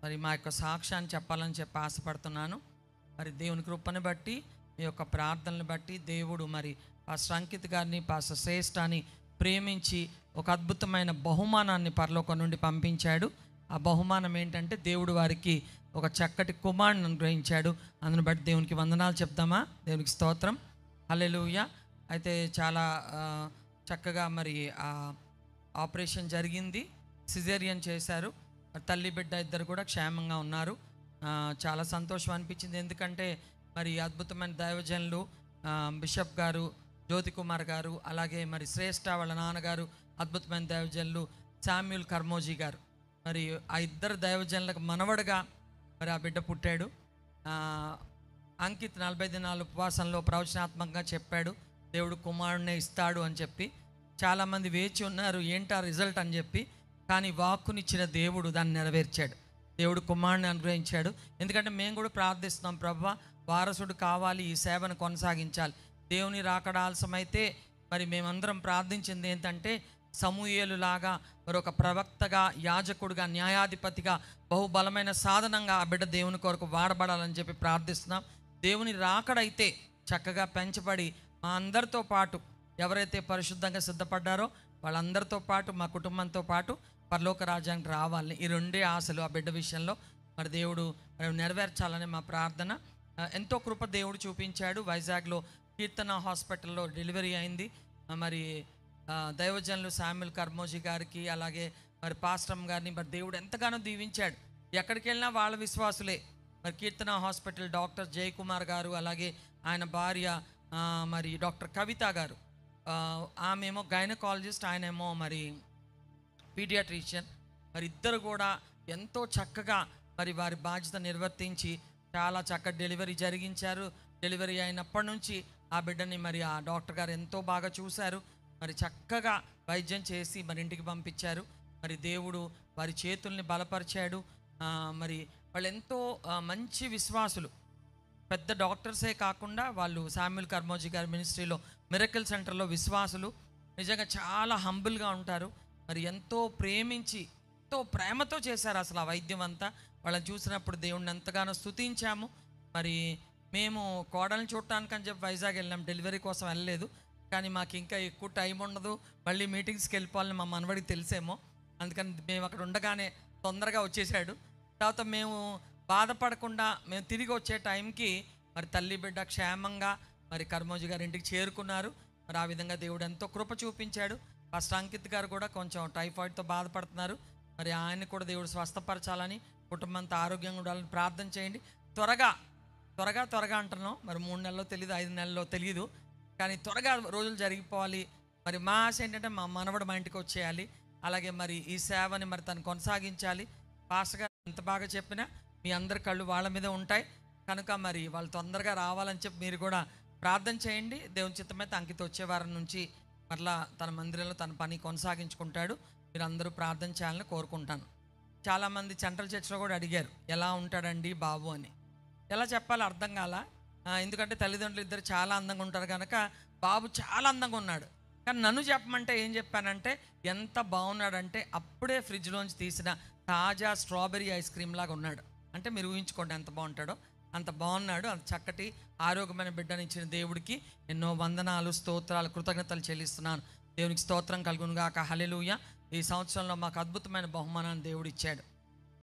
మరి మా యొక్క సాక్ష్యాన్ని చెప్పాలని చెప్పి ఆశపడుతున్నాను. మరి దేవుని కృపను బట్టి, మీ యొక్క ప్రార్థనలు బట్టి దేవుడు మరి పాస్టర్ అంకిత్ గారిని, పాస్టర్ శ్రేష్ఠని ప్రేమించి ఒక అద్భుతమైన బహుమానాన్ని పరలోకం నుండి పంపించాడు. ఆ బహుమానం ఏంటంటే దేవుడు వారికి ఒక చక్కటి కుమారుని అనుగ్రహించాడు. అందుని బట్టి దేవునికి వందనాలు చెప్దామా? దేవునికి స్తోత్రం, హల్లెలూయా. అయితే చాలా చక్కగా మరి ఆపరేషన్ జరిగింది, సిజేరియన్ చేశారు. తల్లి బిడ్డ ఇద్దరు కూడా క్షేమంగా ఉన్నారు. చాలా సంతోషం అనిపించింది. ఎందుకంటే మరి అద్భుతమైన దైవజనులు బిషప్ గారు, జ్యోతి కుమార్ గారు, అలాగే మరి శ్రేష్ఠ వాళ్ళ నాన్నగారు అద్భుతమైన దైవజనులు శామ్యూల్ కర్మోజీ గారు, మరి ఆ ఇద్దరు దైవజనులకు మనవడుగా మరి ఆ బిడ్డ పుట్టాడు. అంకిత్ 40 దినాల ఉపవాసంలో ప్రవచనాత్మకంగా చెప్పాడు, దేవుడు కుమారుడినే ఇస్తాడు అని చెప్పి. చాలామంది వేచి ఉన్నారు ఏంటా రిజల్ట్ అని చెప్పి. కానీ వాక్కునిచ్చిన దేవుడు దాన్ని నెరవేర్చాడు. దేవుడు కుమారుడిని అనుగ్రహించాడు. ఎందుకంటే మేము కూడా ప్రార్థిస్తున్నాం, ప్రభువా వారసుడు కావాలి, ఈ సేవను కొనసాగించాలి. దేవుని రాకడ ఆలస్యమైతే మరి మేమందరం ప్రార్థించింది ఏంటంటే సమూయేలు లాగా మరొక ప్రవక్తగా, యాజకుడిగా, న్యాయాధిపతిగా, బహుబలమైన సాధనంగా ఆ బిడ్డ దేవుని కొరకు వాడబడాలని చెప్పి ప్రార్థిస్తున్నాం. దేవుని రాకడైతే చక్కగా పెంచబడి మా అందరితో పాటు ఎవరైతే పరిశుద్ధంగా సిద్ధపడ్డారో వాళ్ళందరితో పాటు మా కుటుంబంతో పాటు పరలోక రాజ్యానికి రావాలని ఈ రెండే ఆశలు ఆ బిడ్డ విషయంలో మరి దేవుడు నెరవేర్చాలని మా ప్రార్థన. ఎంతో కృప దేవుడు చూపించాడు. వైజాగ్లో కీర్తన హాస్పిటల్లో డెలివరీ అయింది. మరి దైవజనులు శామ్యూల్ కర్మోజీ గారికి, అలాగే మరి పాస్టమ్ గారిని మరి దేవుడు ఎంతగానో దీవించాడు. ఎక్కడికి వెళ్ళినా వాళ్ళ విశ్వాసులే. మరి కీర్తన హాస్పిటల్ డాక్టర్ జయకుమార్ గారు, అలాగే ఆయన భార్య మరి డాక్టర్ కవిత గారు, ఆమెమో గైనకాలజిస్ట్, ఆయనేమో మరి పీడియాట్రిషియన్. మరి ఇద్దరు కూడా ఎంతో చక్కగా మరి వారి బాధ్యత నిర్వర్తించి చాలా చక్కగా డెలివరీ జరిగించారు. డెలివరీ అయినప్పటి నుంచి ఆ బిడ్డని మరి ఆ డాక్టర్ గారు ఎంతో బాగా చూశారు. మరి చక్కగా వైద్యం చేసి మరి ఇంటికి పంపించారు. మరి దేవుడు వారి చేతుల్ని బలపరిచాడు. మరి వాళ్ళు ఎంతో మంచి విశ్వాసులు, పెద్ద డాక్టర్సే కాకుండా వాళ్ళు శామ్యూల్ కర్మోజీ గారి మినిస్ట్రీలో మిరకిల్ సెంటర్లో విశ్వాసులు. నిజంగా చాలా హంబుల్గా ఉంటారు. మరి ఎంతో ప్రేమించి, ఎంతో ప్రేమతో చేశారు అసలు ఆ వైద్యం అంతా. వాళ్ళని చూసినప్పుడు దేవుడిని ఎంతగానో స్తుతించాము. మరి మేము కోడల్ని చూడటానికని చెప్పి వైజాగ్ వెళ్ళాం, డెలివరీ కోసం వెళ్ళలేదు. కానీ మాకు ఇంకా ఎక్కువ టైం ఉండదు, మళ్ళీ మీటింగ్స్కి వెళ్ళిపోవాలని మా మనవడికి తెలిసేమో. అందుకని మేము అక్కడ ఉండగానే తొందరగా వచ్చేసాడు. తర్వాత మేము బాధపడకుండా మేము తిరిగి వచ్చే టైంకి మరి తల్లి బిడ్డ క్షేమంగా మరి కర్మోజీ గారి ఇంటికి చేరుకున్నారు. మరి ఆ విధంగా దేవుడు ఎంతో కృప చూపించాడు. ఫస్ట్ అంకిత్ గారు కూడా కొంచెం టైఫాయిడ్తో బాధపడుతున్నారు. మరి ఆయన్ని కూడా దేవుడు స్వస్థపరచాలని, కుటుంబం అంతా ఆరోగ్యంగా ఉండాలని ప్రార్థన చేయండి. త్వరగా అంటున్నాం. మరి 3 నెలల్లో తెలియదు, 5 నెలల్లో తెలియదు, కానీ త్వరగా రోజులు జరిగిపోవాలి. మరి మా ఆశ ఏంటంటే మా మనవడు మా ఇంటికి వచ్చేయాలి. అలాగే మరి ఈ సేవని మరి తను కొనసాగించాలి. పాస్టర్ గారు ఎంత బాగా చెప్పినా మీ అందరి కళ్ళు వాళ్ళ మీద ఉంటాయి కనుక మరి వాళ్ళు తొందరగా రావాలని చెప్పి మీరు కూడా ప్రార్థన చేయండి. దేవుని చిత్తమైతే అంకిత వచ్చే వారం నుంచి మరలా తన మందిరంలో తన పని కొనసాగించుకుంటాడు. మీరు అందరూ ప్రార్థన చేయాలని కోరుకుంటాను. చాలామంది సెంట్రల్ చర్చ్లో కూడా అడిగారు ఎలా ఉంటాడండి బాబు అని. ఎలా చెప్పాలో అర్థం కాల. ఎందుకంటే తల్లిదండ్రులు ఇద్దరు చాలా అందంగా ఉంటారు కనుక బాబు చాలా అందంగా ఉన్నాడు. కానీ నన్ను చెప్పమంటే ఏం చెప్పానంటే ఎంత బాగున్నాడంటే అప్పుడే ఫ్రిడ్జ్లోంచి తీసిన తాజా స్ట్రాబెర్రీ ఐస్ క్రీమ్ లాగా ఉన్నాడు. అంటే మీరు ఊహించుకోండి ఎంత బాగుంటాడో. అంత బాగున్నాడు. అంత చక్కటి ఆరోగ్యమైన బిడ్డని ఇచ్చిన దేవుడికి ఎన్నో వందనాలు, స్తోత్రాలు, కృతజ్ఞతలు చెల్లిస్తున్నాను. దేవునికి స్తోత్రం కలుగునుగాక, హల్లెలూయా. ఈ సంవత్సరంలో మాకు అద్భుతమైన బహుమానాన్ని దేవుడు ఇచ్చాడు.